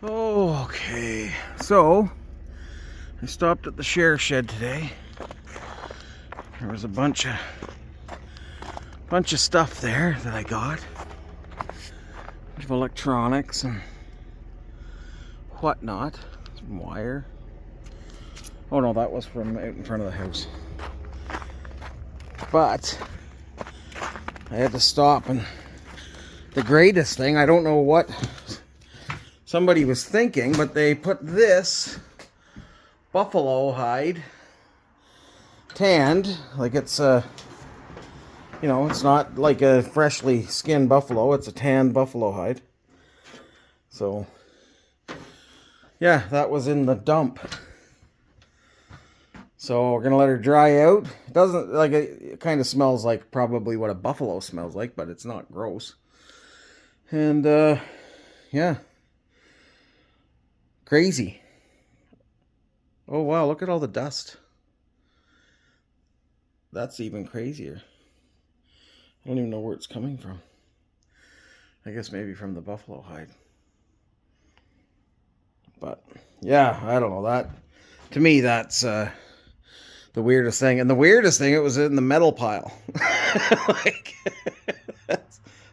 Oh, okay. So, I stopped at the share shed today. There was a bunch of stuff there that I got. A bunch of electronics and whatnot. Some wire. Oh no, that was from out in front of the house. But I had to stop, and the greatest thing, I don't know what somebody was thinking, but they put this buffalo hide tanned, like it's it's not like a freshly skinned buffalo, it's a tanned buffalo hide. So yeah, that was in the dump. So we're gonna let her dry out. It doesn't, like, it kind of smells like probably what a buffalo smells like, but it's not gross. And yeah, crazy. Oh wow, look at all the dust. That's even crazier. I don't even know where it's coming from. I guess maybe from the buffalo hide. But yeah, I don't know. That, to me, that's the weirdest thing. And the weirdest thing, it was in the metal pile. Like,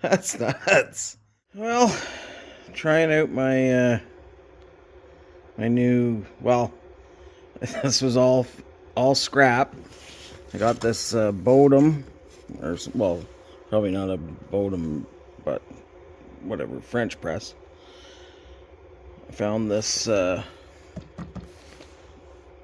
that's nuts. Well, trying out my my new, well, this was all scrap. I got this Bodum, or, well, probably not a Bodum, but whatever, French press. I found this, that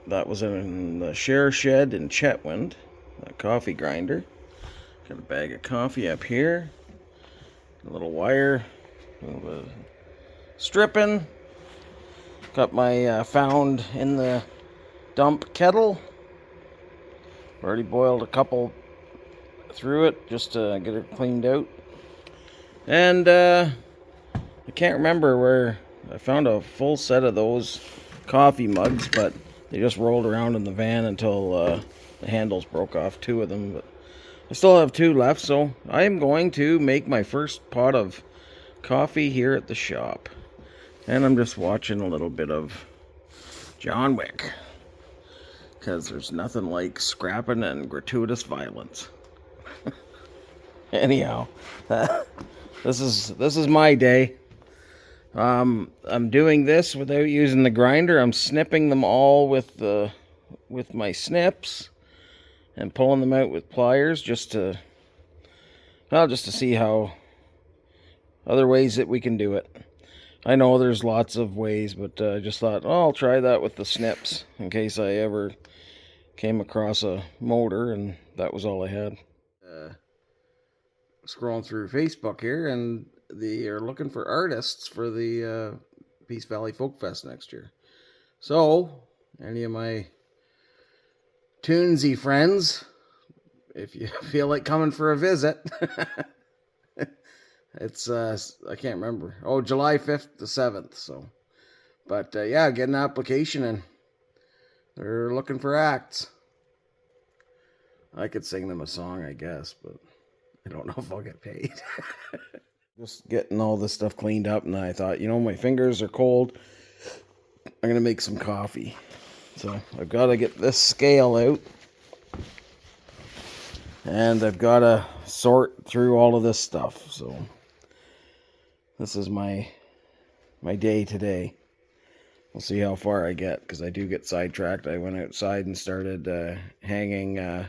was in the share shed in Chetwynd, a coffee grinder. Got a bag of coffee up here, a little wire, a little bit of stripping. Got my found in the dump kettle. Already boiled a couple through it just to get it cleaned out. And I can't remember where I found a full set of those coffee mugs, but they just rolled around in the van until the handles broke off, 2 of them. But I still have 2 left, so I am going to make my first pot of coffee here at the shop. And I'm just watching a little bit of John Wick, because there's nothing like scrapping and gratuitous violence. Anyhow, this is my day. I'm doing this without using the grinder. I'm snipping them all with my snips and pulling them out with pliers just to see how other ways that we can do it. I know there's lots of ways, but I just thought, oh, I'll try that with the snips in case I ever came across a motor, and that was all I had. Scrolling through Facebook here, and they are looking for artists for the Peace Valley Folk Fest next year. So, any of my Toonsy friends, if you feel like coming for a visit, it's I can't remember. Oh, July 5th to 7th. So, but yeah, get an application in. They're looking for acts. I could sing them a song, I guess, but I don't know if I'll get paid. Just getting all this stuff cleaned up, and I thought, my fingers are cold. I'm gonna make some coffee. So I've got to get this scale out, and I've got to sort through all of this stuff. So this is my day today. We'll see how far I get, because I do get sidetracked. I went outside and started hanging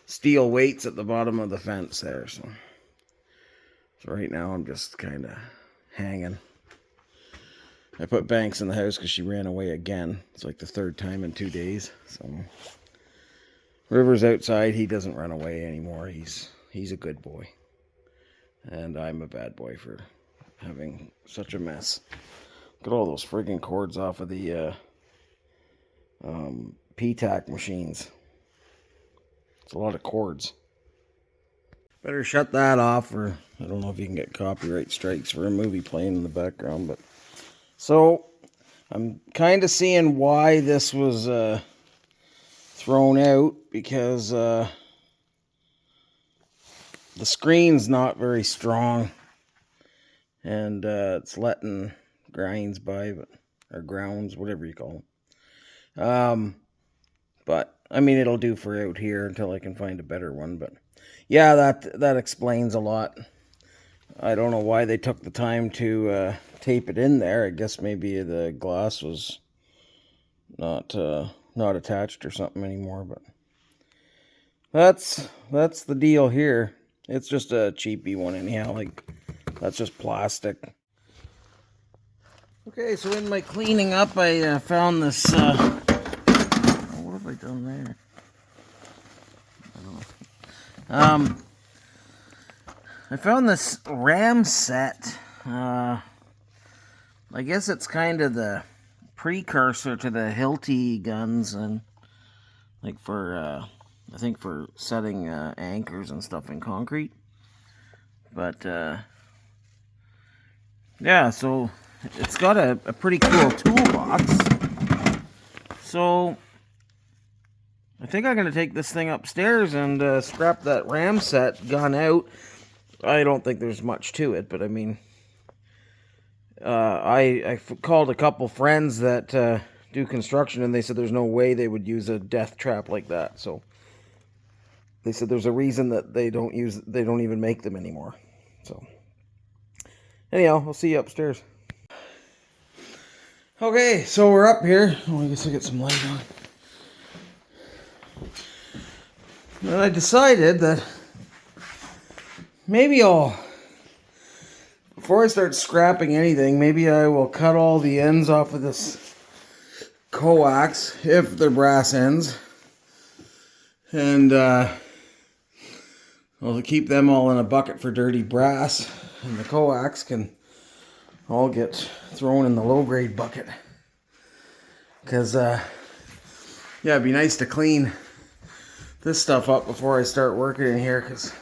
steel weights at the bottom of the fence there. So right now I'm just kind of hanging. I put Banks in the house because she ran away again. It's like the 3rd time in 2 days. So River's outside. He doesn't run away anymore. He's a good boy, and I'm a bad boy for having such a mess. Get all those friggin' cords off of the P-tack machines. It's a lot of cords. Better shut that off, or I don't know if you can get copyright strikes for a movie playing in the background. But so I'm kind of seeing why this was thrown out, because the screen's not very strong, and it's letting grinds by, but or grounds, whatever you call them. But I mean, it'll do for out here until I can find a better one. But yeah, that explains a lot. I don't know why they took the time to tape it in there. I guess maybe the glass was not attached or something anymore. But that's the deal here. It's just a cheapy one anyhow. Like, that's just plastic. Okay, so in my cleaning up, I found this. What have I done there? I don't know. I found this Ramset. I guess it's kind of the precursor to the Hilti guns, and like for I think for setting anchors and stuff in concrete. But yeah, so it's got a pretty cool toolbox. So I think I'm going to take this thing upstairs and scrap that Ramset gun out. I don't think there's much to it, but I mean, I called a couple friends that do construction, and they said there's no way they would use a death trap like that. So they said there's a reason that they don't even make them anymore. So anyhow, I'll see you upstairs. Okay, so we're up here. Oh, I guess I'll get some light on. And I decided that maybe before I start scrapping anything, maybe I will cut all the ends off of this coax, if they're brass ends, and I'll keep them all in a bucket for dirty brass, and the coax can all get thrown in the low-grade bucket. Because, yeah, it'd be nice to clean this stuff up before I start working in here, because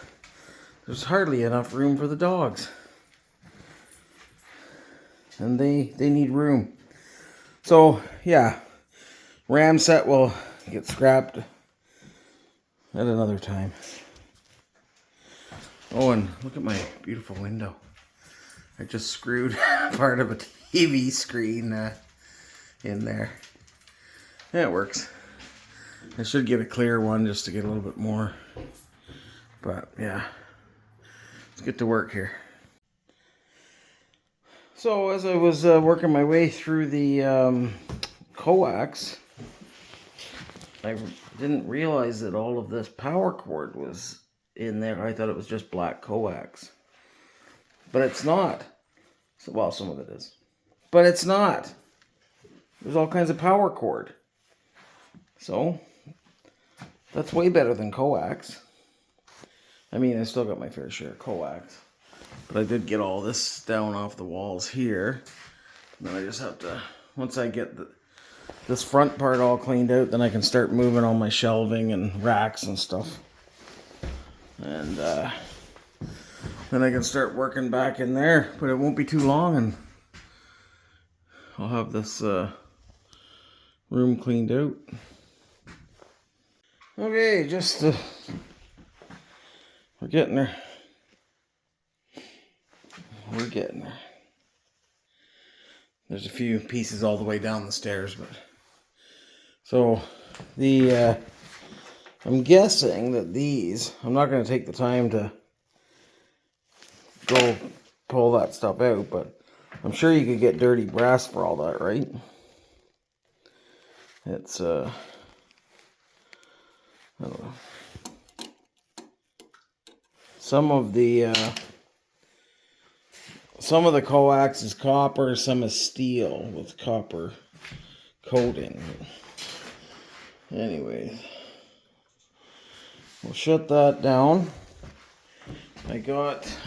there's hardly enough room for the dogs. And they need room. So, yeah, Ramset will get scrapped at another time. Oh, and look at my beautiful window. I just screwed part of a TV screen in there. Yeah, it works. I should get a clear one just to get a little bit more. But, yeah. Let's get to work here. So, as I was working my way through the coax, I didn't realize that all of this power cord was in there. I thought it was just black coax. But it's not. So, well, some of it is. But it's not. There's all kinds of power cord. So, that's way better than coax. I mean, I still got my fair share of coax. But I did get all this down off the walls here. And then I just have to, once I get this front part all cleaned out, then I can start moving all my shelving and racks and stuff. And then I can start working back in there. But it won't be too long, and I'll have this room cleaned out. Okay, we're getting there. We're getting there. There's a few pieces all the way down the stairs, but so I'm guessing that these, I'm not going to take the time to go pull that stuff out, but I'm sure you could get dirty brass for all that, right? It's I don't know. Some of the coax is copper, some is steel with copper coating. Anyways, we'll shut that down. I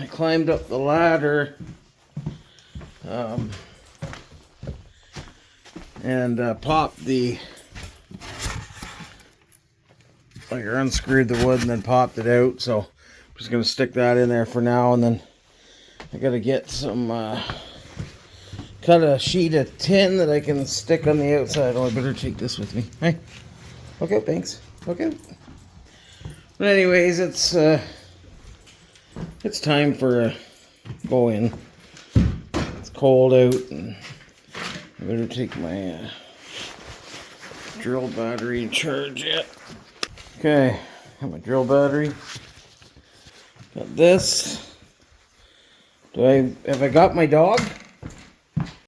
climbed up the ladder and popped I unscrewed the wood and then popped it out. So I'm just going to stick that in there for now, and then I got to get some, cut a sheet of tin that I can stick on the outside. Oh, I better take this with me. Hey. Okay, thanks. Okay. But anyways, it's time for a go in. Let's cold out, and I better take my drill battery in charge yet. Okay, got my drill battery. Got this. Have I got my dog?